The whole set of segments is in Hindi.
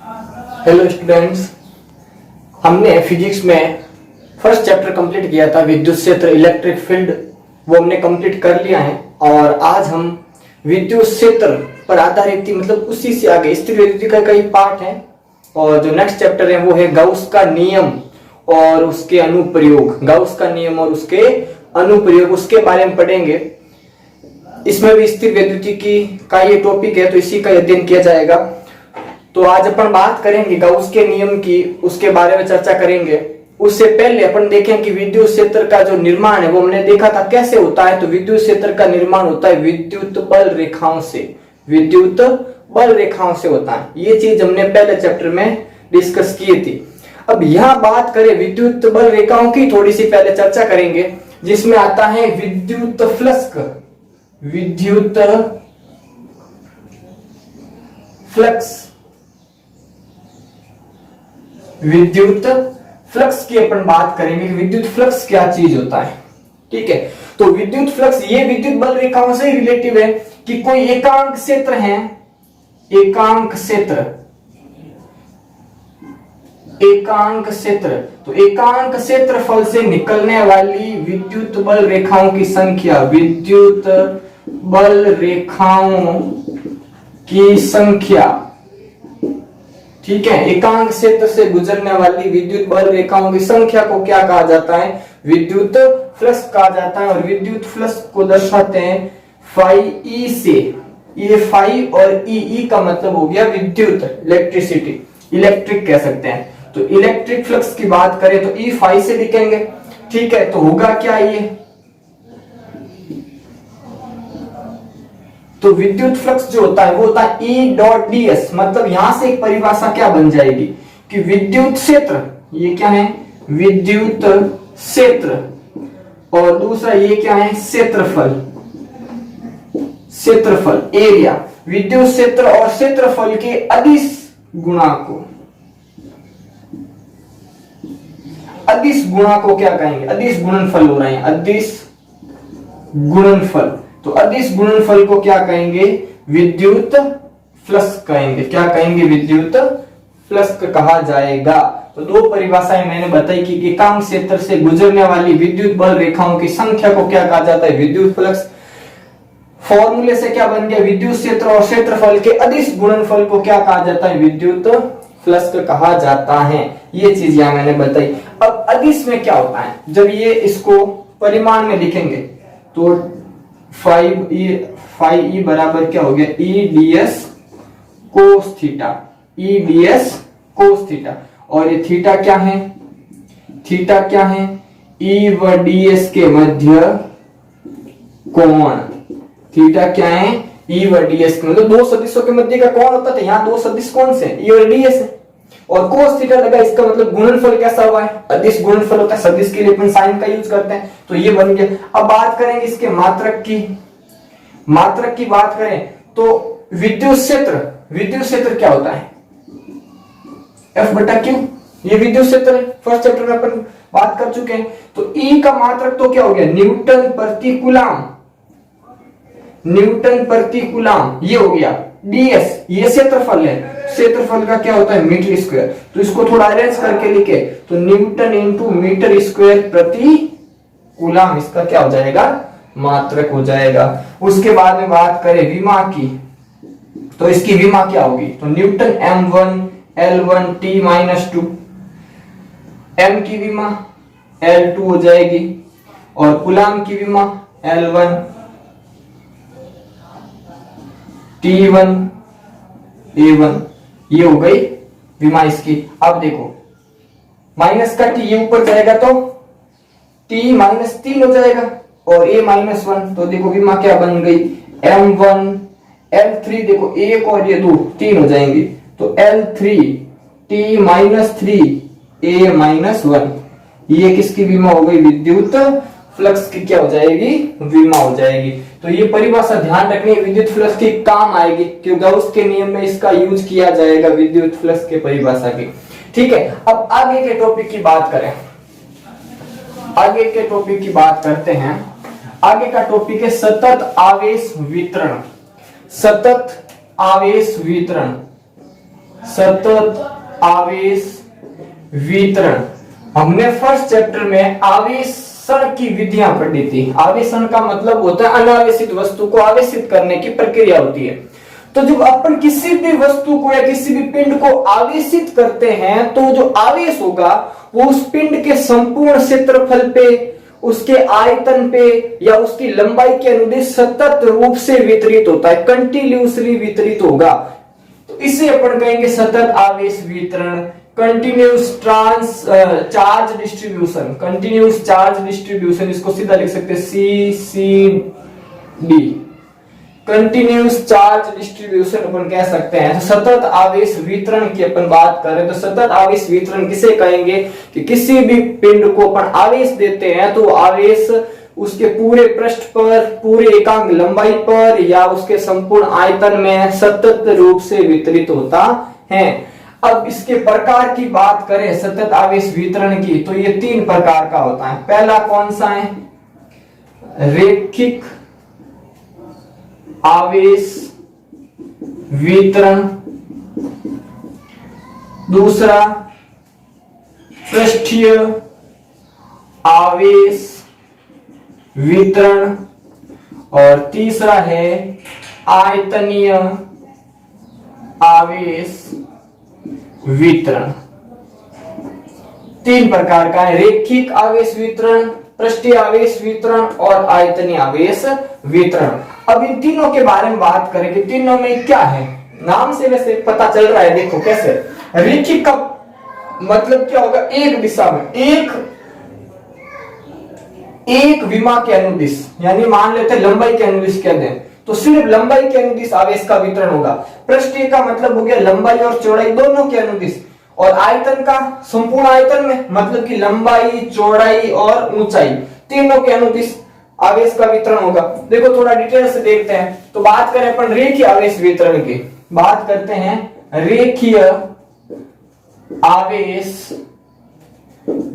हेलो स्टूडेंट्स, हमने फिजिक्स में फर्स्ट चैप्टर कंप्लीट किया था, विद्युत क्षेत्र इलेक्ट्रिक फील्ड। वो हमने कंप्लीट कर लिया है और आज हम विद्युत क्षेत्र पर आधारित थी, मतलब उसी से आगे स्थिर विद्युत का कई पार्ट है और जो नेक्स्ट चैप्टर है वो है गाउस का नियम और उसके अनुप्रयोग। गाउस का नियम और उसके अनुप्रयोग, उसके बारे में पढ़ेंगे। इसमें भी स्थिर विद्युतिकी का ये टॉपिक है, तो इसी का अध्ययन किया जाएगा। तो आज अपन बात करेंगे गाउस के नियम की, उसके बारे में चर्चा करेंगे। उससे पहले अपन देखें कि विद्युत क्षेत्र का जो निर्माण है वो हमने देखा था कैसे होता है। तो विद्युत क्षेत्र का निर्माण होता है विद्युत बल रेखाओं से, विद्युत बल रेखाओं से होता है। ये चीज हमने पहले चैप्टर में डिस्कस की थी। अब यहाँ बात करें विद्युत बल रेखाओं की, थोड़ी सी पहले चर्चा करेंगे, जिसमें आता है विद्युत फ्लक्स। विद्युत फ्लक्स, विद्युत फ्लक्स की अपन बात करेंगे कि विद्युत फ्लक्स क्या चीज होता है। ठीक है, तो विद्युत फ्लक्स ये विद्युत बल रेखाओं से रिलेटिव है कि कोई एकांक क्षेत्र है, एकांक क्षेत्र, एकांक क्षेत्र। तो एकांक क्षेत्रफल से निकलने वाली विद्युत बल रेखाओं की संख्या, विद्युत बल रेखाओं की संख्या, ठीक है, एकांक क्षेत्र से गुजरने वाली विद्युत बल रेखाओं की संख्या को क्या कहा जाता है? विद्युत फ्लक्स कहा जाता है। और विद्युत फ्लक्स को दर्शाते हैं फाई ई से। ये फाई और ई का मतलब हो गया विद्युत, इलेक्ट्रिसिटी, इलेक्ट्रिक कह सकते हैं। तो इलेक्ट्रिक फ्लक्स की बात करें तो ई फाई से लिखेंगे। ठीक है, तो होगा क्या ये? तो विद्युत फ्लक्स जो होता है वो होता है E डॉट ds। मतलब यहां से एक परिभाषा क्या बन जाएगी कि विद्युत क्षेत्र, ये क्या है? विद्युत क्षेत्र। और दूसरा ये क्या है? क्षेत्रफल, क्षेत्रफल, एरिया। विद्युत क्षेत्र और क्षेत्रफल के अदिश गुणा को, अदिश गुणा को क्या कहेंगे? अदिश गुणनफल हो रहे हैं, अदिश गुणनफल। तो अदिश गुणनफल को क्या कहेंगे? विद्युत फ्लक्स कहेंगे। क्या कहेंगे? विद्युत फ्लक्स कहा जाएगा। तो दो परिभाषाएं मैंने बताई कि एकांक क्षेत्र से गुजरने वाली विद्युत बल रेखाओं की संख्या को क्या कहा जाता है? विद्युत फ्लक्स। फॉर्मूले से क्या बन गया? विद्युत क्षेत्र और क्षेत्रफल के अदिश गुणनफल को क्या कहा जाता है? विद्युत फ्लक्स कहा जाता है। ये चीज यहां मैंने बताई। अब अदिश में क्या होता है? जब ये इसको परिमाण में लिखेंगे तो 5e बराबर क्या हो गया? ई ds कोस थीटा, ई ds कोस थीटा। और ये थीटा क्या है? थीटा क्या है? ई व ds के मध्य कोण। थीटा क्या है? ई व ds के मतलब दो सदिशों के मध्य का कोण होता है। यहाँ दो सदिश कौन से? ई और ds है। और कोस थीटा लगा, इसका मतलब गुणनफल कैसा हुआ है? अदिश गुणनफल होता है। सदिश के लिए अपन साइन का यूज करते हैं, तो ये बन गया। अब बात करेंगे इसके मात्रक की। मात्रक की बात करें तो विद्युत क्षेत्र, विद्युत क्षेत्र क्या होता है? F बटा Q, ये विद्युत क्षेत्र है। फर्स्ट चैप्टर में अपन बात कर चुके हैं। तो E का मात्रक तो क्या हो गया? न्यूटन प्रति कूलाम, न्यूटन प्रति कूलाम। ये हो गया ds, ये क्षेत्रफल है। क्षेत्रफल का क्या होता है? Metre square. तो इसको थोड़ा अरेंज करके लिखे तो न्यूटन इंटू मीटर स्क्वायर प्रति कूलाम, इसका क्या हो जाएगा? मात्रक हो जाएगा। उसके बाद में बात करें विमा की, तो इसकी विमा क्या होगी? तो Newton m1 L1 T-2, m की विमा L2 हो जाएगी और कूलाम की विमा L1 T1 A1। ये हो गई विमा इसकी। अब देखो माइनस का t ये ऊपर जाएगा तो t माइनस 3 हो जाएगा और a माइनस 1। तो देखो विमा क्या बन गई? m1 L3, देखो एक और ये दो 3 हो जाएंगे तो L3 t minus 3 a minus 1। ये किसकी विमा हो गई? विद्युत फ्लक्स की क्या हो जाएगी? विमा हो जाएगी। तो ये परिभाषा ध्यान रखनी है, विद्युत फ्लक्स की काम आएगी क्योंकि गाउस के नियम में इसका यूज किया जाएगा, विद्युत फ्लक्स के परिभाषा की। ठीक है, अब आगे के टॉपिक की बात करें। आगे के टॉपिक की बात करते हैं। आगे का टॉपिक है सतत आवेश वितरण। सतत आवेश वितरण। सतत आवेश वितरण। हमने फर्स्ट चैप्टर में आवेशन की विधियां पढ़ी थी। आवेशन का मतलब होता है अनावेशित वस्तु को आवेशित करने की प्रक्रिया होती है। तो जब अपन किसी भी वस्तु को या किसी भी पिंड को आवेशित करते हैं तो जो आवेश होगा वो उस पिंड के संपूर्ण क्षेत्रफल पे, उसके आयतन पे या उसकी लंबाई के अनुदिश सतत रूप से वितरित होता है, कंटिन्यूसली वितरित होगा। तो इसे अपन कहेंगे सतत आवेश वितरण, continuous charge distribution, continuous charge distribution. इसको सीधा लिख सकते हैं CCD, कंटिन्यूस चार्ज डिस्ट्रीब्यूशन अपन कह सकते हैं। तो सतत आवेश वितरण की अपन बात करें तो सतत आवेश वितरण किसे कहेंगे कि किसी भी पिंड को अपन आवेश देते हैं तो आवेश उसके पूरे पृष्ठ पर, पूरे एकांक लंबाई पर या उसके संपूर्ण आयतन में सतत रूप से वितरित होता है। अब इसके प्रकार की बात करें सतत आवेश वितरण की तो ये 3 प्रकार का होता है। पहला कौन सा है? रैखिक आवेश वितरण। दूसरा पृष्ठीय आवेश वितरण और तीसरा है आयतनीय आवेश वितरण। 3 प्रकार का है, रैखिक आवेश वितरण, पृष्ठीय आवेश वितरण और आयतनीय आवेश वितरण। अब इन तीनों के बारे में बात करें कि तीनों में क्या है। नाम से वैसे पता चल रहा है, देखो कैसे। रैखिक का मतलब क्या होगा? एक दिशा में एक विमा के अनुदिश, यानी मान लेते हैं लंबाई के अनुदिश कह दें तो सिर्फ लंबाई के अनुदिश आवेश का वितरण होगा। पृष्ठीय का मतलब हो गया लंबाई और चौड़ाई दोनों के अनुदिश, और आयतन का संपूर्ण आयतन में मतलब कि लंबाई, चौड़ाई और ऊंचाई तीनों के अनुदिश आवेश का वितरण होगा। देखो थोड़ा डिटेल से देखते हैं। तो बात करें अपन रेखीय आवेश वितरण की, बात करते हैं रेखीय आवेश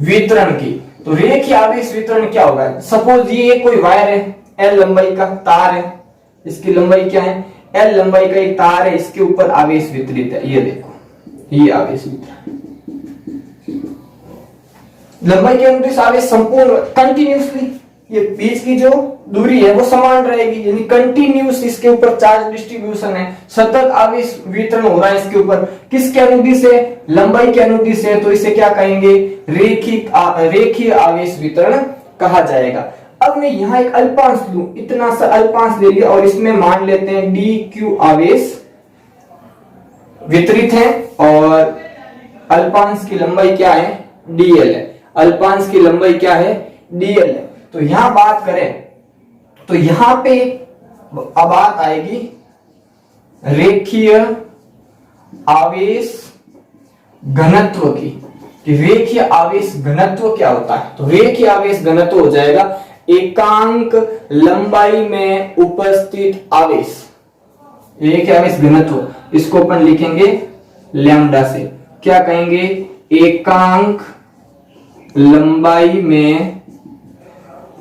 वितरण की। तो रेखीय आवेश वितरण क्या होगा? सपोज ये कोई वायर है, L लंबाई का तार है, इसकी लंबाई क्या है? L लंबाई का एक तार है, इसके ऊपर आवेश वितरित है। ये देखो, ये आवेश वितरण, लंबाई के अनुदिश आवेश संपूर्ण कंटिन्यूसली, ये बीच की जो दूरी है वो समान रहेगी, यानी कंटिन्यूस इसके ऊपर चार्ज डिस्ट्रीब्यूशन है। सतत आवेश वितरण हो रहा है इसके ऊपर, किसके अनुदिश है? लंबाई के अनुदिश है। तो इसे क्या कहेंगे? रेखीय आवेश वितरण कहा जाएगा। अब मैं यहाँ एक अल्पांश लूं, इतना सा अल्पांश ले लिया और इसमें मान लेते हैं dq आवेश वितरित है और अल्पांश की लंबाई क्या है? dl है। अल्पांश की लंबाई क्या है? dl है। तो यहां बात करें तो यहां पे अब बात आएगी रेखीय आवेश घनत्व की, कि रेखीय आवेश घनत्व क्या होता है। तो रेखीय आवेश घनत्व हो जाएगा एकांक लंबाई में उपस्थित आवेश। रेखीय आवेश घनत्व इसको अपन लिखेंगे लैम्डा से, क्या कहेंगे? एकांक लंबाई में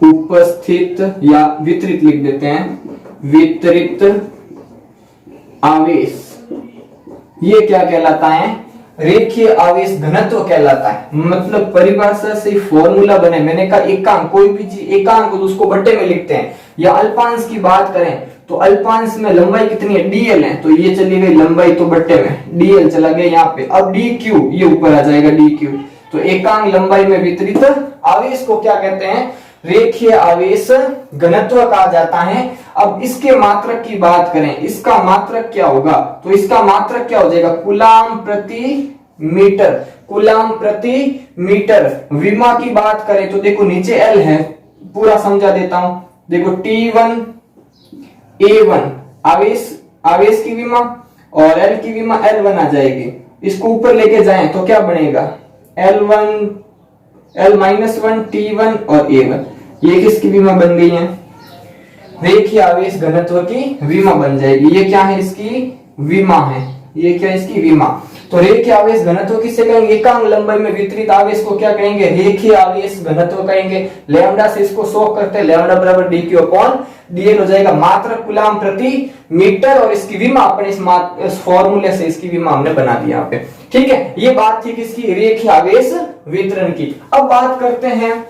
उपस्थित या वितरित लिख देते हैं, वितरित आवेश। ये क्या कहलाता है? रेखीय आवेश घनत्व कहलाता है। मतलब परिभाषा से फॉर्मूला बने, मैंने कहा एकांक, कोई भी चीज एकांक उसको बट्टे में लिखते हैं। या अल्पांश की बात करें तो अल्पांश में लंबाई कितनी है? dl है, तो ये चली गई लंबाई तो बट्टे में dl चला गया यहाँ पे। अब dq ये ऊपर आ जाएगा dq। तो एकांक लंबाई में वितरित आवेश को क्या कहते हैं? रेखीय आवेश घनत्व कहा जाता है। अब इसके मात्रक की बात करें, इसका मात्रक क्या होगा? तो इसका मात्रक क्या हो जाएगा? कूलाम प्रति मीटर। कूलाम प्रति मीटर। विमा की बात करें तो देखो नीचे L है, पूरा समझा देता हूं। देखो T1 A1 आवेश की विमा और L की विमा L1 आ जाएगी। इसको ऊपर लेके जाएं तो क्या बनेगा? L1 L-1 T1 और A1। ये किसकी विमा बन गई है? रेखीय आवेश घनत्व की विमा बन जाएगी। ये क्या है? इसकी विमा है। ये क्या है? इसकी विमा। तो रेखीय आवेश घनत्व किसे कहेंगे? एकांक लंबाई में वितरित आवेश को क्या कहेंगे? रेखीय आवेश घनत्व कहेंगे। लैम्डा से इसको शो करते हैं, लैम्डा बराबर dq अपॉन dl हो जाएगा मात्रक कूलाम प्रति मीटर, और इसकी विमा अपने इस फॉर्मूले से इसकी विमा हमने बना दी यहाँ पे। ठीक है, ये बात थी किसकी, रेखीय आवेश वितरण की। अब बात करते हैं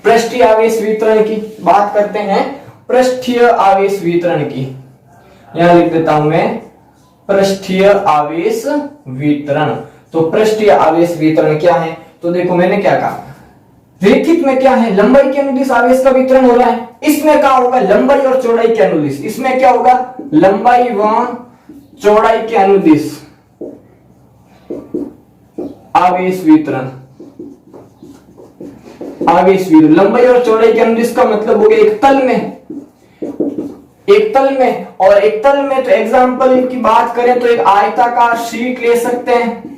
पृष्ठीय आवेश वितरण की, बात करते हैं पृष्ठीय आवेश वितरण की। यहां लिख देता हूं मैं पृष्ठीय आवेश वितरण। तो पृष्ठीय आवेश वितरण क्या है, तो देखो मैंने क्या कहा, रेखित में क्या है, लंबाई के अनुदिश आवेश का वितरण हो रहा है। इसमें क्या होगा, लंबाई और चौड़ाई के अनुदिश, इसमें क्या होगा, लंबाई व चौड़ाई के अनुदिश आवेश वितरण। आवेश वितरण लंबाई और चौड़ाई के अनुदिश का मतलब हो गया एक तल में, एक तल में, और एक तल में तो एग्जांपल की बात करें तो एक आयताकार शीट ले सकते हैं।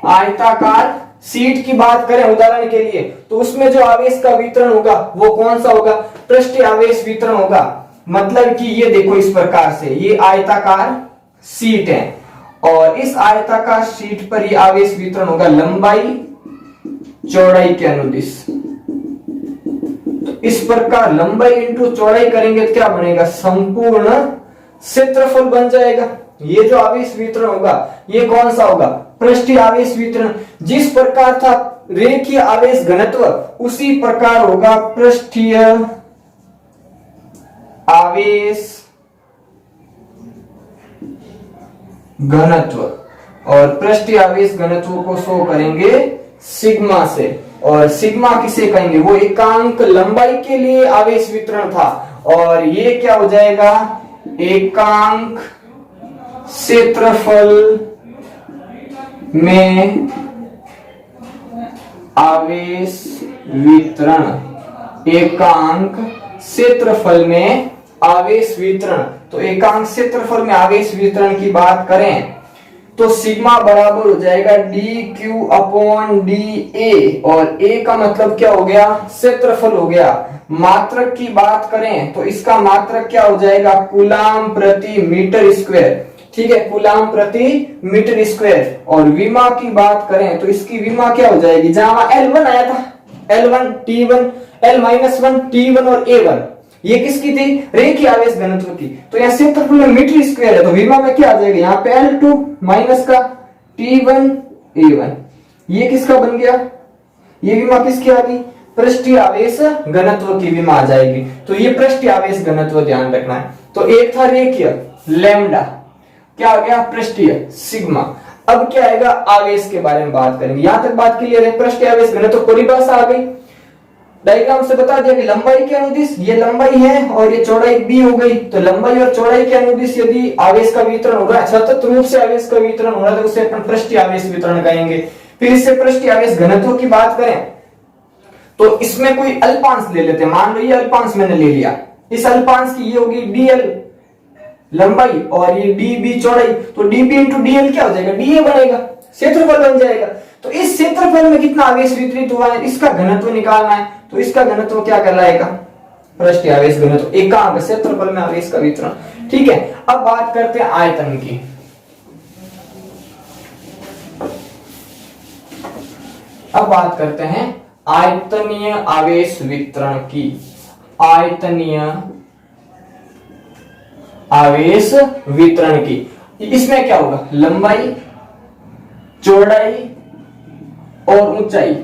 आयताकार शीट की बात करें उदाहरण के लिए, तो उसमें जो आवेश का वितरण होगा वो कौन सा होगा, पृष्ठीय आवेश वितरण होगा। मतलब कि ये देखो इस प्रकार से, ये आयताकार शीट है और इस आयताकार शीट पर ये आवेश वितरण होगा लंबाई चौड़ाई के अनुदिश। तो इस प्रकार लंबाई इंटू चौड़ाई करेंगे तो क्या बनेगा, संपूर्ण क्षेत्रफल बन जाएगा। ये जो आवेश वितरण होगा ये कौन सा होगा, पृष्ठीय आवेश वितरण। जिस प्रकार था रेखीय आवेश घनत्व उसी प्रकार होगा पृष्ठीय आवेश घनत्व, और पृष्ठीय आवेश घनत्व को शो करेंगे सिग्मा से। और सिग्मा किसे कहेंगे, वो एकांक लंबाई के लिए आवेश वितरण था, और ये क्या हो जाएगा, एकांक क्षेत्रफल में आवेश वितरण। एकांक क्षेत्रफल में आवेश वितरण, तो एकांक क्षेत्रफल में आवेश वितरण की बात करें तो सिग्मा बराबर हो जाएगा dq अपॉन dA, और A का मतलब क्या हो गया, क्षेत्रफल हो गया। मात्रक की बात करें तो इसका मात्रक क्या हो जाएगा, कूलाम प्रति मीटर स्क्वायर। ठीक है, कूलाम प्रति मीटर स्क्वायर। और विमा की बात करें तो इसकी विमा क्या हो जाएगी, जहां L1 आया था, L1 T1 L-1 T1 और A1, ये किसकी थी, रेखीय आवेश घनत्व की। तो यहाँ क्षेत्रफल में मीटर स्क्वायर है तो विमा में क्या आ जाएगा, यहाँ पे L2 माइनस का T1 A1, ये किसका बन गया, ये विमा किसकी आ गई, पृष्ठीय आवेश घनत्व की विमा आ जाएगी। तो ये पृष्ठीय आवेश घनत्व ध्यान रखना है। तो एक था रेखीय लैम्डा, क्या आ गया पृष्ठीय सिग्मा। अब क्या आएगा, आवेश के बारे में बात करेंगे। यहां तक बात क्लियर है, पृष्ठीय आवेश घनत्व परिभाषा आ गई, डायग्राम से बता दिया कि लंबाई के अनुदिश ये लंबाई है और ये चौड़ाई b हो गई। तो लंबाई और चौड़ाई के अनुदिश यदि आवेश का वितरण हो रहा है, सतत रूप से आवेश का वितरण हो रहा है, तो उसे अपन पृष्ठीय आवेश वितरण कहेंगे। फिर इससे पृष्ठीय आवेश घनत्व की बात करें तो इसमें कोई अल्पांश ले लेते हैं। मान लो ये अल्पांश मैंने ले लिया, इस अल्पांश की ये होगी dl लंबाई और ये db चौड़ाई, तो db इंटू dl क्या हो जाएगा, dA बनेगा, क्षेत्रफल बन जाएगा। तो इस क्षेत्रफल में कितना आवेश वितरित हुआ है इसका घनत्व निकालना है। तो इसका घनत्व क्या कहलाएगा, पृष्ठीय आवेश घनत्व, एकांक क्षेत्रफल में आवेश का वितरण। ठीक है, अब बात करते हैं आयतन की। अब बात करते हैं आयतनीय आवेश वितरण की। आयतनीय आवेश वितरण की, इसमें क्या होगा, लंबाई चौड़ाई और ऊंचाई,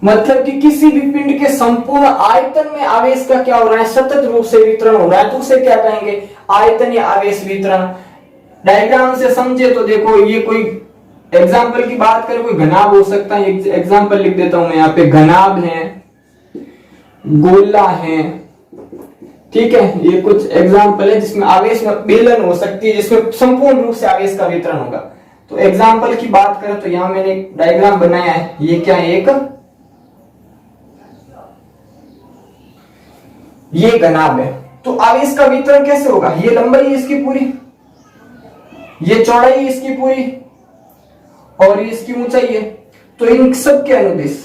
मतलब कि किसी भी पिंड के संपूर्ण आयतन में आवेश का क्या हो रहा है, सतत रूप से वितरण हो रहा है, तो उसे क्या कहेंगे, आयतनीय आवेश वितरण। डायग्राम से समझे तो देखो, ये कोई एग्जाम्पल की बात करें, कोई घनाभ हो सकता है, एग्जाम्पल लिख देता हूं मैं यहाँ पे, घनाभ है, गोला है। ठीक है, ये कुछ एग्जाम्पल है जिसमें आवेश में बेलन हो सकती है, जिसमें संपूर्ण रूप से आवेश का वितरण होगा। तो एग्जाम्पल की बात करें तो यहां मैंने एक डायग्राम बनाया है, ये क्या है, एक ये घनाभ है। तो आवेश का वितरण कैसे होगा, ये लंबाई है इसकी पूरी, ये चौड़ाई है इसकी पूरी, और ये इसकी ऊंचाई है। तो इन सब के अनुदिश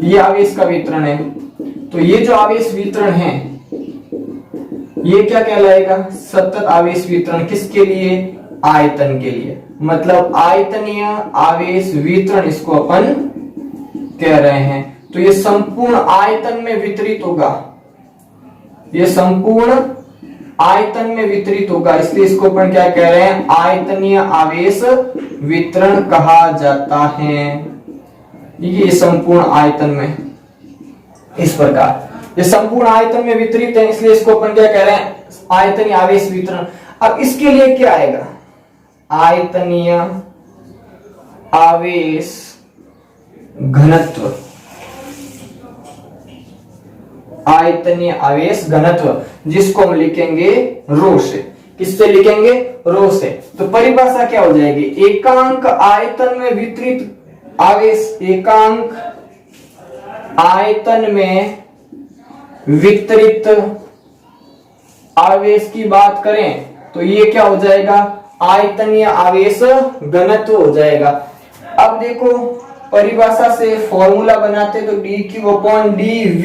ये आवेश का वितरण है। तो ये जो आवेश वितरण है ये क्या कहलाएगा, सतत आवेश वितरण। किसके लिए, आयतन के लिए, मतलब आयतनीय आवेश वितरण इसको अपन कह रहे हैं। तो ये संपूर्ण आयतन में वितरित होगा, ये संपूर्ण आयतन में वितरित होगा, इसलिए इसको अपन क्या कह रहे हैं, आयतनीय आवेश वितरण कहा जाता है। ये संपूर्ण आयतन में इस प्रकार ये संपूर्ण आयतन में वितरित है, इसलिए इसको अपन क्या कह रहे हैं, आयतनीय आवेश वितरण। अब इसके लिए क्या आएगा, आयतनीय आवेश घनत्व, आयतनीय आवेश घनत्व, जिसको हम लिखेंगे रो से। किससे लिखेंगे, रो से। तो परिभाषा क्या हो जाएगी, एकांक आयतन में वितरित आवेश, एकांक आयतन में वितरित आवेश की बात करें तो ये क्या हो जाएगा, आयतनीय आवेश घनत्व हो जाएगा। अब देखो परिभाषा से फॉर्मूला बनाते तो dQ/dV,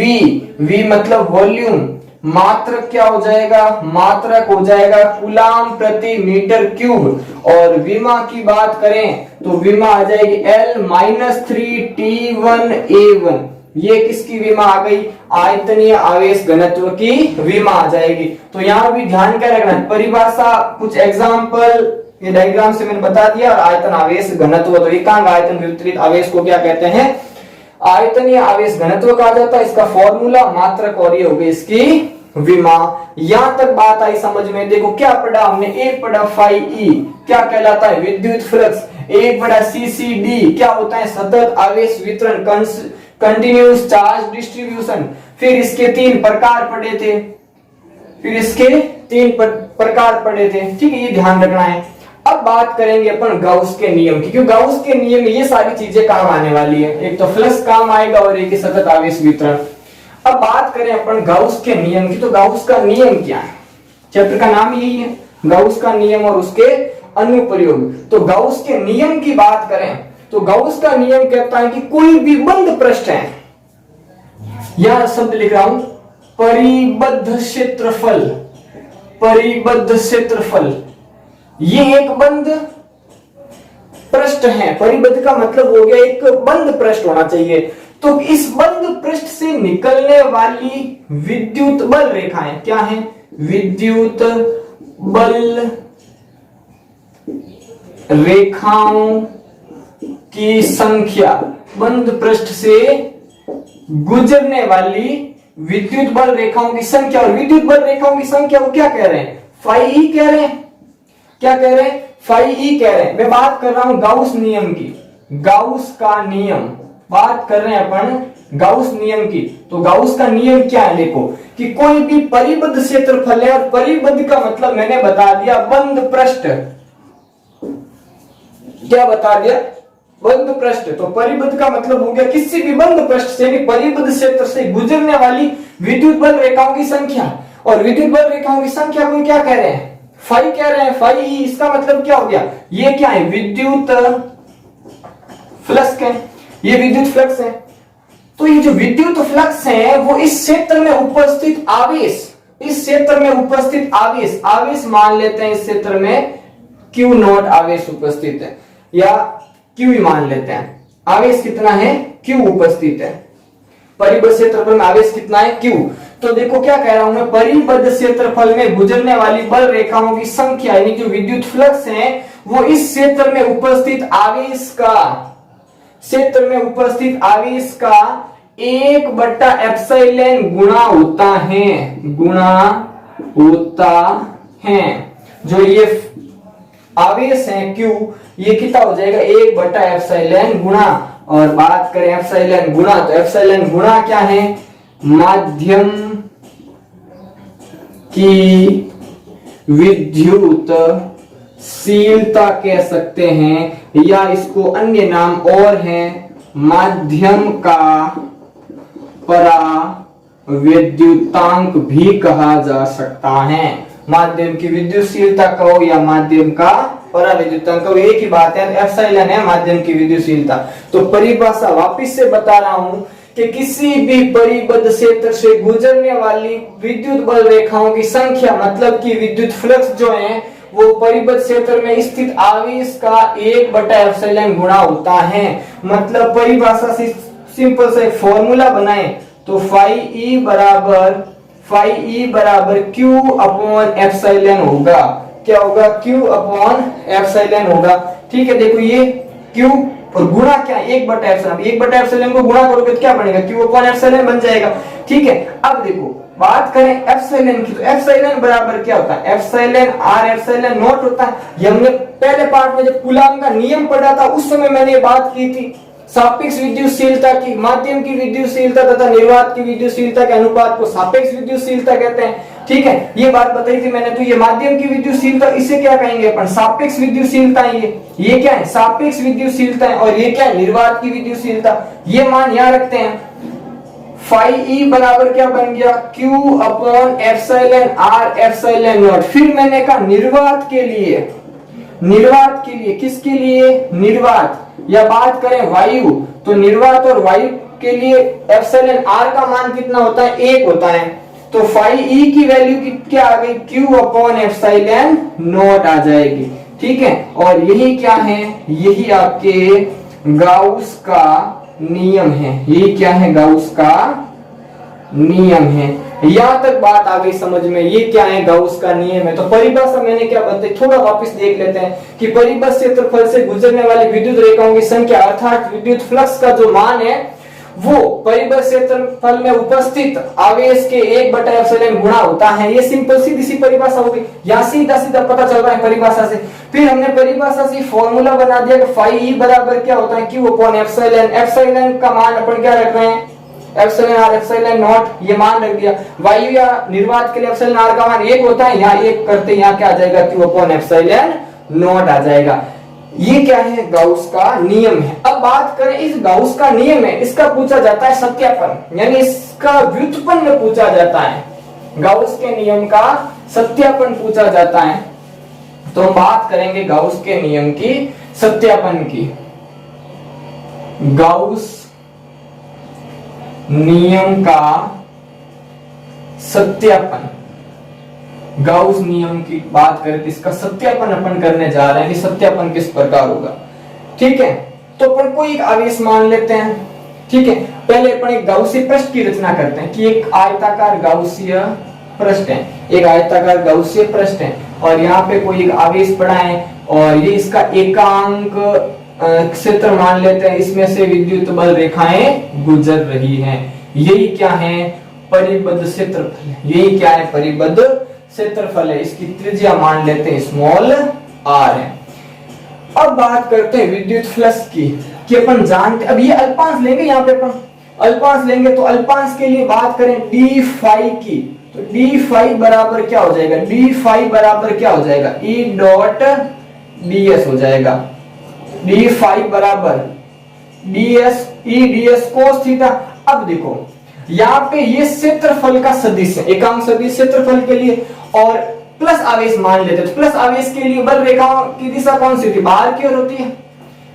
V मतलब वॉल्यूम, मात्रक क्या हो जाएगा, मात्रक हो जाएगा कूलाम प्रति मीटर क्यूब, और विमा की बात करें तो विमा आ जाएगी L-3T1A1। ये किसकी विमा आ गई, आयतनीय आवेश घनत्व की विमा आ जाएगी। तो यहां भी ध्यान क्या रखना, परिभाषा कुछ एग्जांपल ये डायग्राम से मैंने बता दिया, और आयतन आवेश घनत्व, तो एकांक आयतन वितरित आवेश को क्या कहते हैं, आयतनीय आवेश घनत्व कहा जाता है। इसका फॉर्मूला मात्रक, और ये हो गई इसकी विमा। यहां तक बात आई समझ में। देखो क्या पढ़ा हमने, एक पढ़ा फाई, क्या कहलाता है, विद्युत फ्लक्स। एक पढ़ा CCD, क्या होता है, सतत आवेश वितरण, कंटिन्यूअस चार्ज डिस्ट्रीब्यूशन। फिर इसके 3 प्रकार पढ़े थे, फिर इसके 3 प्रकार पढ़े थे, ठीक है, ये ध्यान रखना है। अब बात करेंगे अपन गाउस के नियम की, क्योंकि गाउस के नियम में ये सारी चीजें काम आने वाली है। एक तो फ्लक्स काम आएगा और एक सतत आवेश वितरण। अब बात करें अपन गाउस के नियम की, तो गाउस का नियम क्या है, चैप्टर का नाम यही है, गाउस का नियम और उसके अनुप्रयोग। तो गाउस के नियम की बात करें तो गाउस का नियम कहता है कि कोई भी बंद पृष्ठ है, यह शब्द लिख रहा हूं, परिबद्ध क्षेत्रफल, परिबद्ध क्षेत्रफल, ये एक बंद पृष्ठ है। परिबद्ध का मतलब हो गया एक बंद पृष्ठ होना चाहिए। तो इस बंद पृष्ठ से निकलने वाली विद्युत बल रेखाएं क्या हैं, विद्युत बल रेखाओं की संख्या, बंद पृष्ठ से गुजरने वाली विद्युत बल रेखाओं की संख्या, और विद्युत बल रेखाओं की संख्या वो क्या कह रहे हैं, फाई ई कह रहे हैं, क्या कह रहे हैं, फाई ई कह रहे हैं। मैं बात कर रहा हूं गाउस नियम की, गाउस का नियम बात कर रहे हैं अपन गाउस नियम की। तो गाउस का नियम क्या है, देखो कि कोई भी परिबद्ध क्षेत्रफल है, और परिबद्ध का मतलब मैंने बता दिया बंद पृष्ठ, क्या बता दिया, बंद पृष्ठ। तो परिबद्ध का मतलब हो गया किसी भी बंद पृष्ठ से, परिबद्ध क्षेत्र से गुजरने वाली विद्युत बल रेखाओं की संख्या, और विद्युत बल रेखाओं की संख्या को क्या कह रहे हैं, फाई कह रहे हैं, फाई। इसका मतलब क्या हो गया, ये क्या है, विद्युत फ्लक्स है, ये विद्युत फ्लक्स है। तो ये जो विद्युत फ्लक्स है वो इस क्षेत्र में उपस्थित आवेश, इस क्षेत्र में उपस्थित आवेश, आवेश मान लेते हैं इस क्षेत्र में Q0 आवेश उपस्थित है, या Q मान लेते हैं, आवेश कितना है, Q उपस्थित है। परिबद्ध क्षेत्रफल में आवेश कितना है, Q। तो देखो क्या कह रहा हूं मैं, परिबद्ध क्षेत्रफल में गुजरने वाली बल रेखाओं की संख्या, यानी जो विद्युत फ्लक्स है वो इस क्षेत्र में उपस्थित आवेश का, क्षेत्र में उपस्थित आवेश का 1/ε गुणा होता है, गुणा होता है। जो ये आवेश है Q, ये कितना हो जाएगा, 1/ε गुणा, और बात करें एप्सिलॉन गुणा, तो एप्सिलॉन गुणा क्या है, माध्यम की विद्युत शीलता कह सकते हैं, या इसको अन्य नाम और है माध्यम का पराविद्युतांक भी कहा जा सकता है। माध्यम की विद्युतशीलता कहो या माध्यम का पराविद्युतांक कहो, एक ही बात है, एप्सिलॉन है माध्यम की विद्युतशीलता। तो परिभाषा वापिस से बता रहा हूं कि किसी भी परिबद्ध क्षेत्र से गुजरने वाली विद्युत बल रेखाओं की संख्या, मतलब कि विद्युत फ्लक्स जो है वो परिबद्ध क्षेत्र में स्थित आवेश का 1/ε गुणा होता है। मतलब परिभाषा से सिंपल से फॉर्मूला बनाए तो फाई ई बराबर क्यू अपॉन एप्सिलॉन होगा। क्या होगा? क्यू अपॉन एप्सिलॉन होगा। ठीक है, देखो ये क्यू और गुणा क्या है? 1/एप्सिलॉन को गुणा करोगे तो क्या बनेगा? क्यू अपॉन एप्सिलॉन बन जाएगा। ठीक है, अब देखो बात करें एप्सिलॉन की, तो एप्सिलॉन बराबर क्या होता है? एप्सिलॉन आर एप्सिलॉन नॉट होता है। ये हमने पहले पार्ट में जब कूलॉम का नियम पढ़ा था उस समय मैंने ये बात की थी। सापेक्ष विद्युतशीलता की, माध्यम की विद्युतशीलता तथा निर्वात की विद्युतशीलता के अनुपात को सापेक्ष विद्युतशीलता कहते हैं। ठीक है, ये बात बताई थी मैंने। तो ये माध्यम की विद्युतशीलता, इसे क्या कहेंगे अपन? सापेक्ष विद्युतशीलता है। ये क्या है? सापेक्ष विद्युतशीलता है। और ये क्या है? निर्वात की विद्युतशीलता। ये मान यहां रखते हैं। फाई ई बराबर क्या बन गया? Q upon epsilon r epsilon naught. फिर मैंने कहा निर्वात के लिए, किसके लिए? निर्वात, या बात करें वायु, तो निर्वात और वायु के लिए एप्सिलॉन आर का मान कितना होता है? 1 होता है। तो फाई ई की वैल्यू क्या आ गई? क्यू अपॉन एप्सिलॉन नॉट आ जाएगी। ठीक है, और यही क्या है? यही आपके गाउस का नियम है। ये क्या है? गाउस का नियम है। यहां तक बात आ गई समझ में? ये क्या है? गाउस का नियम है। तो परिभाषा मैंने क्या बताई, थोड़ा वापस देख लेते हैं कि परिबद्ध क्षेत्रफल से गुजरने वाली विद्युत रेखाओं की संख्या अर्थात विद्युत फ्लक्स का जो मान है वो परिबद्ध क्षेत्रफल में उपस्थित आवेश के 1/एप्सिलॉन गुणा होता है। ये सिंपल सीधी सी परिभाषा होगी। यहां सीधा सीधा पता चल रहा है परिभाषा से। फिर हमने परिभाषा से फॉर्मूला बना दिया कि फाई ई बराबर क्या होता है? Q upon epsilon. एप्सिलॉन का मान अपन क्या रख रहे हैं? एप्सिलॉन आर एप्सिलॉन नॉट, ये मान रख दिया। वायु या निर्वात के लिए एप्सिलॉन आर का मान 1 होता है। यहाँ 1 करते यहाँ क्या आ जाएगा? क्यू अपॉन एप्सिलॉन नॉट आ जाएगा। ये क्या है? गाउस का नियम है। अब बात करें इस गाउस का नियम है, इसका पूछा जाता है सत्यापन, यानी इसका व्युत्पन्न पूछा जाता है। गाउस के नियम का सत्यापन पूछा जाता है। तो हम बात करेंगे गाउस के नियम की सत्यापन की। गाउस नियम का सत्यापन, गाउस नियम की बात करें तो इसका सत्यापन अपन करने जा रहे हैं कि सत्यापन किस प्रकार होगा। ठीक है, तो अपन कोई एक आवेश मान लेते हैं। ठीक है, पहले अपन एक गाउसीय पृष्ठ की रचना करते हैं कि एक आयताकार गाउसीय पृष्ठ है, एक आयताकार गाउसीय पृष्ठ है और यहाँ पे कोई एक आवेश पड़ा है और ये इसका एकांक क्षेत्र मान लेते हैं। इसमें से विद्युत बल रेखाएं गुजर रही हैं। यही क्या है? परिबद्ध क्षेत्रफल। यही क्या है? परिबद्ध क्षेत्रफल है। इसकी त्रिज्या मान लेते हैं स्मॉल आर है। अब बात करते हैं विद्युत फ्लक्स की कि अपन जानते, अब ये अल्पांश लेंगे, यहाँ पे अपन अल्पांश लेंगे तो अल्पांश के लिए बात करें डी फाई की, तो डी फाई बराबर क्या हो जाएगा? डी फाई बराबर क्या हो जाएगा? ई डॉट डी एस हो जाएगा। डी फाई बराबर D S E D S cos theta. अब देखो यहाँ पे ये क्षेत्रफल का सदिश है, एकांक सदिश क्षेत्रफल के लिए, और प्लस आवेश मान लेते हैं। प्लस आवेश के लिए बल रेखाओं की दिशा कौन सी होती है? बाहर की ओर होती है।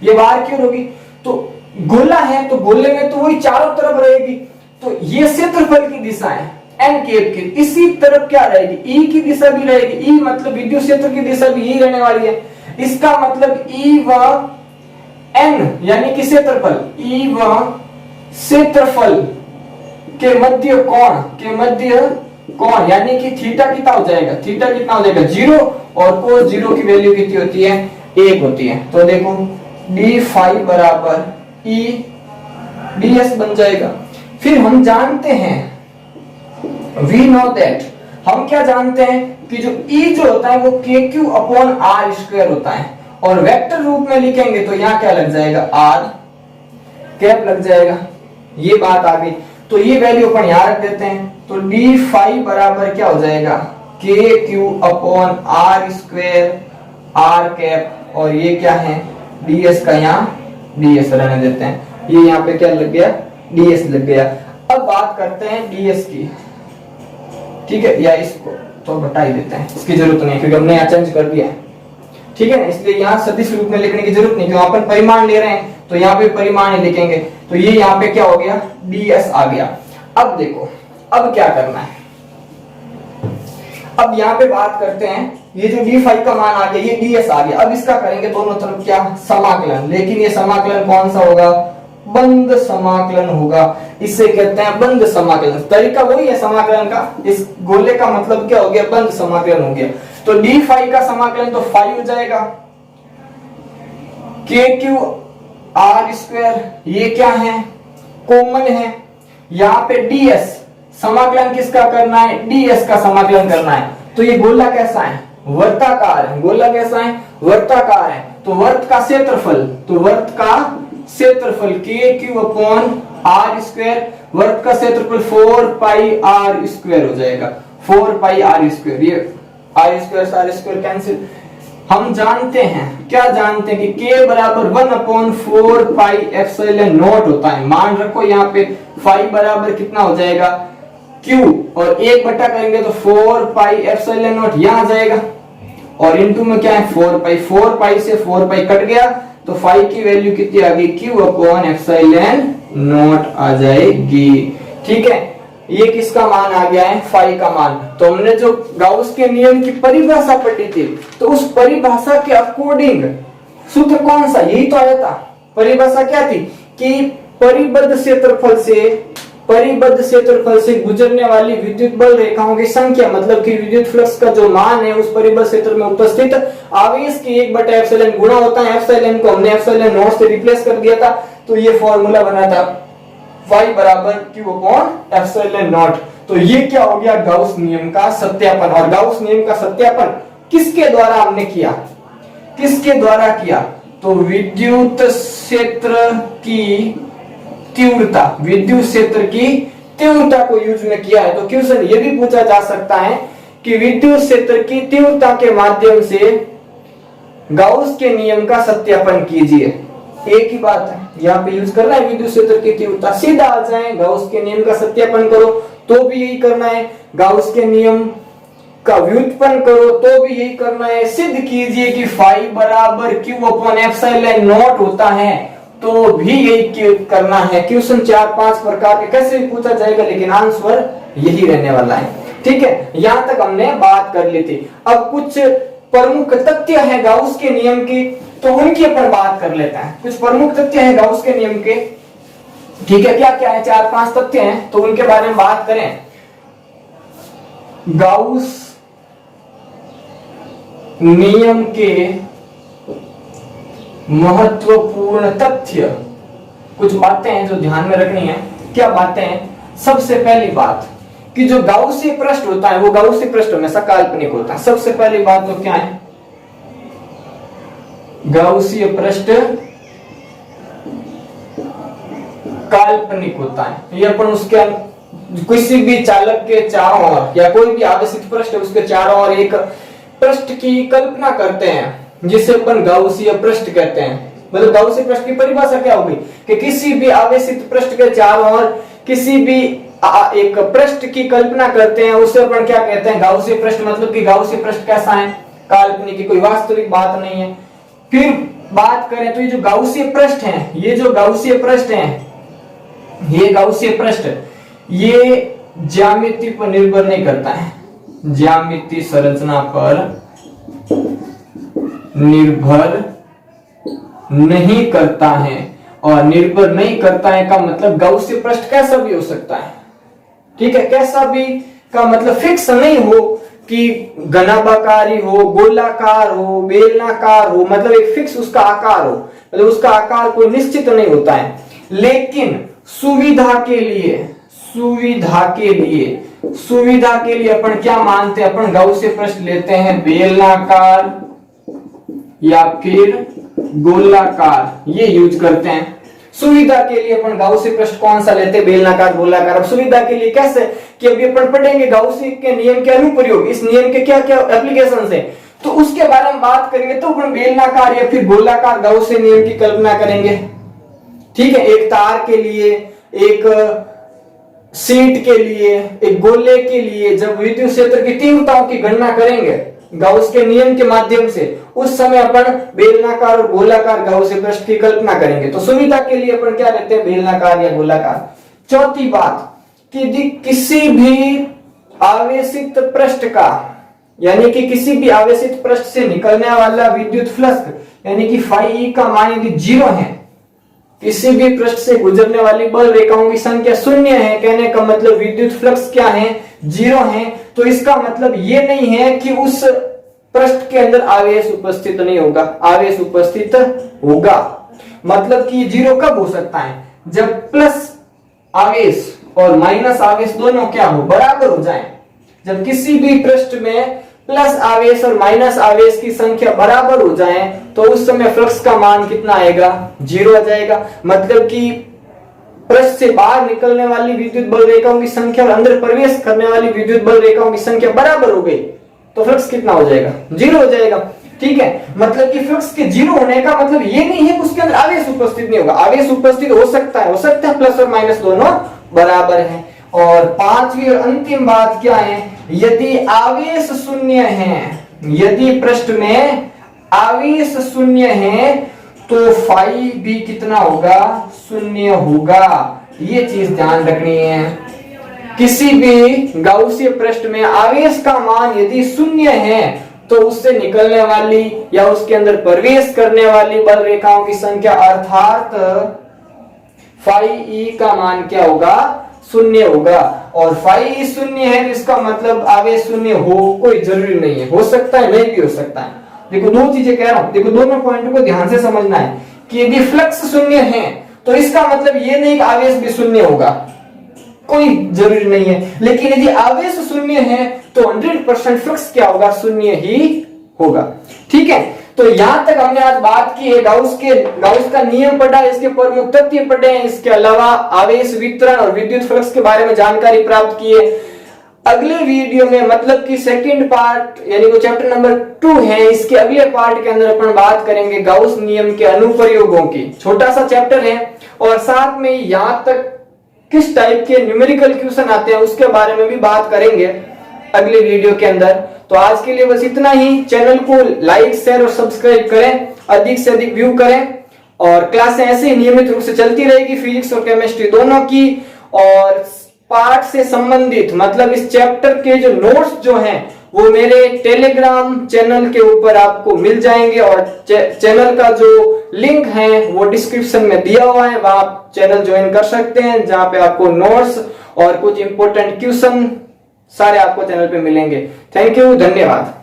ये बाहर की ओर होगी। तो गोला है तो गोले में तो वही चारों तरफ रहेगी। तो ये क्षेत्रफल की दिशा है एन केप की। इसी तरफ क्या रहेगी? ई की दिशा भी रहेगी। ई मतलब विद्युत क्षेत्र की दिशा भी यही रहने वाली है। इसका मतलब ई व एन यानी कि क्षेत्रफल, ई व क्षेत्रफल के मध्य कोण यानी कि थीटा कितना हो जाएगा? थीटा कितना हो जाएगा? 0 और कोस 0 की वैल्यू कितनी होती है? 1 होती है। तो देखो डी फाई बराबर ई डी एस बन जाएगा। फिर हम जानते हैं वी नो दैट, हम क्या जानते हैं कि जो ई जो होता है वो के क्यू अपॉन आर स्क्वायर होता है, और वेक्टर रूप में लिखेंगे तो यहाँ क्या लग जाएगा? आर कैप लग जाएगा। ये बात आ गई। तो ये वैल्यू अपन यहाँ रख देते हैं। तो डी फाई बराबर क्या हो जाएगा? K q upon r square r cap, और ये क्या है? डी एस का यहाँ डी एस रहने देते हैं। ये यहाँ पे क्या लग गया? डी एस लग गया। अब बात करते हैं डी एस की। ठीक है, या इसको तो बता ही देते हैं, इसकी जरूरत नहीं क्योंकि हमने यहाँ चेंज कर दिया है। ठीक है ना, इसलिए यहाँ सदिश रूप में लिखने की जरूरत नहीं, क्योंकि अपन परिमाण ले रहे हैं तो यहाँ पे परिमाण ही लिखेंगे। तो ये यहाँ पे क्या हो गया? ds आ गया। अब देखो अब क्या करना है। अब यहाँ पे बात करते हैं, ये जो d5 का मान आ गया, ये ds आ गया। अब इसका करेंगे दोनों तरफ क्या? समाकलन। लेकिन ये समाकलन कौन सा होगा? बंद समाकलन होगा। इसे कहते हैं बंद समाकलन। तरीका वही है समाकलन का। इस गोले का मतलब क्या हो गया? बंद समाकलन हो गया। तो डी फाई का समाकलन तो फाई हो जाएगा, के क्यू आर स्क्वायर, ये क्या है? कॉमन है। यहाँ पे ds समाकलन किसका करना है? ds का समाकलन करना है। तो ये गोला कैसा है? वर्ताकार है। गोला कैसा है? वर्ताकार है। तो वर्त का क्षेत्रफल, तो वर्त का क्षेत्रफल के क्यू अपॉन आर स्क्वायर, वर्त का क्षेत्रफल 4 पाई आर स्क्वायर हो जाएगा। 4 पाई आर स्क्वायर, ये आर स्क्वायर कैंसिल। हम जानते हैं, क्या जानते हैं कि k बराबर 1/4 पाई एप्सिलॉन नॉट होता है। मान रखो यहाँ पे फाई बराबर कितना हो जाएगा? q, और 1 बटा करेंगे तो 4 पाई एप्सिलॉन नॉट यहाँ आ जाएगा, और इनटू में क्या है? 4 पाई। 4 पाई से 4 पाई कट गया, तो फाई की वैल्यू कितनी आ गई? q अपॉन एप्सिलॉन नॉट आ जाएगी। ठीक है, ये किसका मान आ गया है? फाई का मान। तो हमने जो गाउस के नियम की परिभाषा पढ़ी थी, तो उस परिभाषा के अकॉर्डिंग सूत्र कौन सा? यही तो आया था। परिभाषा क्या थी? कि परिबद्ध क्षेत्रफल से गुजरने वाली विद्युत बल रेखाओं की संख्या, मतलब कि विद्युत फ्लक्स का जो मान है उस परिबद्ध क्षेत्र में उपस्थित आवेश की 1/एप्सिलॉन गुणा होता है। एप्सिलॉन को हमने एप्सिलॉन नॉट से रिप्लेस कर दिया था, तो ये फॉर्मूला बना था y बराबर q अपॉन एप्सिलॉन नॉट। तो ये क्या हो गया? गाउस नियम का सत्यापन। और गाउस नियम का सत्यापन किसके द्वारा हमने किया? किसके द्वारा किया? तो विद्युत क्षेत्र की तीव्रता, विद्युत क्षेत्र की तीव्रता को यूज में किया है। तो क्वेश्चन ये भी पूछा जा सकता है कि विद्युत क्षेत्र की तीव्रता के माध्यम से गाउस के नियम का सत्यापन कीजिए। एक ही बात है, यहाँ पे यूज करना है विद्युत क्षेत्र की तीव्रता। सीधा आ जाए, गाउस के नियम का सत्यापन करो तो भी यही करना है, गाउस के नियम का व्युत्पन्न करो तो भी यही करना है। सिद्ध कीजिए कि फाई बराबर q अपॉन एप्सिलॉन नॉट होता है, तो भी यही करना है। क्वेश्चन 4-5 प्रकार के कैसे भी पूछा जाएगा, लेकिन आंसर यही रहने वाला है। ठीक है, यहां तक हमने बात कर ली थी। अब कुछ प्रमुख तथ्य है गाउस के नियम की, तो उनकी अपन बात कर लेते हैं। कुछ प्रमुख तथ्य हैं गाउस के नियम के। ठीक है, क्या क्या है? 4-5 तथ्य हैं, तो उनके बारे में बात करें। गाउस नियम के महत्वपूर्ण तथ्य, कुछ बातें हैं जो ध्यान में रखनी है। क्या बातें हैं? सबसे पहली बात कि जो गाउसीय पृष्ठ होता है वो गाउसीय पृष्ठ हमेशा काल्पनिक होता है। सबसे पहली बात तो क्या है? गाउसीय पृष्ठ काल्पनिक होता है। ये अपन उसके किसी भी चालक के चारों ओर या कोई भी आवेशित पृष्ठ है उसके चारों ओर एक पृष्ठ की कल्पना करते हैं, जिसे अपन गाउसीय पृष्ठ कहते हैं। मतलब गाउसीय पृष्ठ की परिभाषा क्या होगी कि किसी भी आवेशित पृष्ठ के चारों ओर किसी भी एक पृष्ठ की कल्पना करते हैं, उसे अपन क्या कहते हैं? गाउसीय पृष्ठ। मतलब कि गाउसीय पृष्ठ कैसा है? काल्पनिक, की कोई वास्तविक बात नहीं है। फिर बात करें तो ये जो गाउसीय पृष्ठ हैं, ये जो गाउसीय पृष्ठ हैं, ये गाउसीय पृष्ठ ये ज्यामिति पर निर्भर नहीं करता है, ज्यामिति संरचना पर निर्भर नहीं करता है। और निर्भर नहीं करता है का मतलब गाउसीय पृष्ठ कैसा भी हो सकता है। ठीक है, कैसा भी का मतलब फिक्स नहीं हो कि घनाभाकारी हो, गोलाकार हो, बेलनाकार हो, मतलब एक फिक्स उसका आकार हो, मतलब उसका आकार कोई निश्चित नहीं होता है। लेकिन सुविधा के लिए अपन क्या मानते हैं? अपन गाउसीय पृष्ठ लेते हैं बेलनाकार या फिर गोलाकार, ये यूज करते हैं। सुविधा के लिए अपन गाउसीय पृष्ठ कौन सा लेते हैं? बेलनाकार, गोलाकार। अब सुविधा के लिए कैसे कि अभी अपन पढ़ेंगे गाउसी के नियम के अनुप्रयोग, इस नियम के क्या क्या एप्लीकेशंस हैं, तो उसके बारे में बात करेंगे। तो अपन बेलनाकार या फिर गोलाकार गाउसी नियम की कल्पना करेंगे। ठीक है, एक तार के लिए, एक सीट के लिए, एक गोले के लिए जब विद्युत क्षेत्र की तीव्रताओं की गणना करेंगे गाउस के नियम के माध्यम से, उस समय अपन बेलनाकार और गोलाकार गाउसीय पृष्ठ की कल्पना करेंगे। तो सुविधा के लिए अपन क्या लेते हैं? बेलनाकार या गोलाकार। चौथी बात कि किसी भी आवेशित पृष्ठ का, यानी कि किसी भी आवेशित पृष्ठ से निकलने वाला विद्युत फ्लक्स यानी कि फाई का मान यदि 0 है, किसी भी पृष्ठ से गुजरने वाली बल रेखाओं की संख्या शून्य है, कहने का मतलब विद्युत फ्लक्स क्या है, 0 है। तो इसका मतलब ये नहीं है कि उस पृष्ठ के अंदर आवेश उपस्थित नहीं होगा, आवेश उपस्थित होगा। मतलब कि 0 कब हो सकता है, जब प्लस आवेश और माइनस आवेश दोनों क्या हो, बराबर हो जाए। जब किसी भी पृष्ठ में प्लस आवेश और माइनस आवेश की संख्या बराबर हो जाए तो उस समय फ्लक्स का मान कितना आएगा, 0 आ जाएगा। मतलब कि पृष्ठ से बाहर निकलने वाली विद्युत बल रेखाओं की संख्या और अंदर प्रवेश करने वाली विद्युत बल रेखाओं की संख्या बराबर हो गई तो फ्लक्स कितना हो जाएगा, 0 हो जाएगा। ठीक है, मतलब कि फ्लक्स के 0 होने का मतलब ये नहीं है कि उसके अंदर आवेश उपस्थित नहीं होगा, आवेश उपस्थित हो सकता है प्लस और माइनस दोनों बराबर है। और पांचवी और अंतिम बात क्या है, यदि आवेश शून्य है, यदि पृष्ठ में आवेश शून्य है तो फाई भी कितना होगा, शून्य होगा। ये चीज ध्यान रखनी है। किसी भी गाउसीय पृष्ठ में आवेश का मान यदि शून्य है तो उससे निकलने वाली या उसके अंदर प्रवेश करने वाली बल रेखाओं की संख्या अर्थात फाई ई का मान क्या होगा, शून्य होगा। और फाई शून्य है तो इसका मतलब आवेश शून्य हो कोई जरूरी नहीं है, हो सकता है, नहीं भी हो सकता है। देखो दो चीजें कह रहा हूं, देखो दोनों पॉइंट को ध्यान से समझना है कि यदि फ्लक्स शून्य है तो इसका मतलब ये नहीं कि आवेश भी शून्य होगा, कोई जरूरी नहीं है। लेकिन यदि आवेश शून्य है तो 100% फ्लक्स क्या होगा, शून्य ही होगा। ठीक है, तो यहां तक हमने आज बात की है, गाउस का नियम पढ़ा, इसके प्रमुख तथ्य पढ़े हैं, इसके अलावा आवेश वितरण और विद्युत फ्लक्स के बारे में जानकारी प्राप्त की है। अगले वीडियो में मतलब कि सेकंड पार्ट यानी वो चैप्टर नंबर 2 है, इसके अगले पार्ट के अंदर अपन बात करेंगे गाउस नियम के अनुप्रयोगों की। छोटा सा चैप्टर है और साथ में यहां तक किस टाइप के न्यूमेरिकल क्वेश्चन आते हैं उसके बारे में भी बात करेंगे अगले वीडियो के अंदर। तो आज के लिए बस इतना ही। चैनल को लाइक शेयर और सब्सक्राइब करें, अधिक से अधिक व्यू करें और क्लासें ऐसे ही नियमित रूप से चलती रहेगी, फिजिक्स और केमिस्ट्री दोनों की। और पार्ट से संबंधित मतलब इस चैप्टर के जो नोट्स जो हैं वो मेरे टेलीग्राम चैनल के ऊपर आपको मिल जाएंगे और चैनल का जो लिंक है वो डिस्क्रिप्शन में दिया हुआ है, वहां आप चैनल ज्वाइन कर सकते हैं, जहां पे आपको नोट्स और कुछ इंपॉर्टेंट क्वेश्चन सारे आपको चैनल पे मिलेंगे। थैंक यू, धन्यवाद।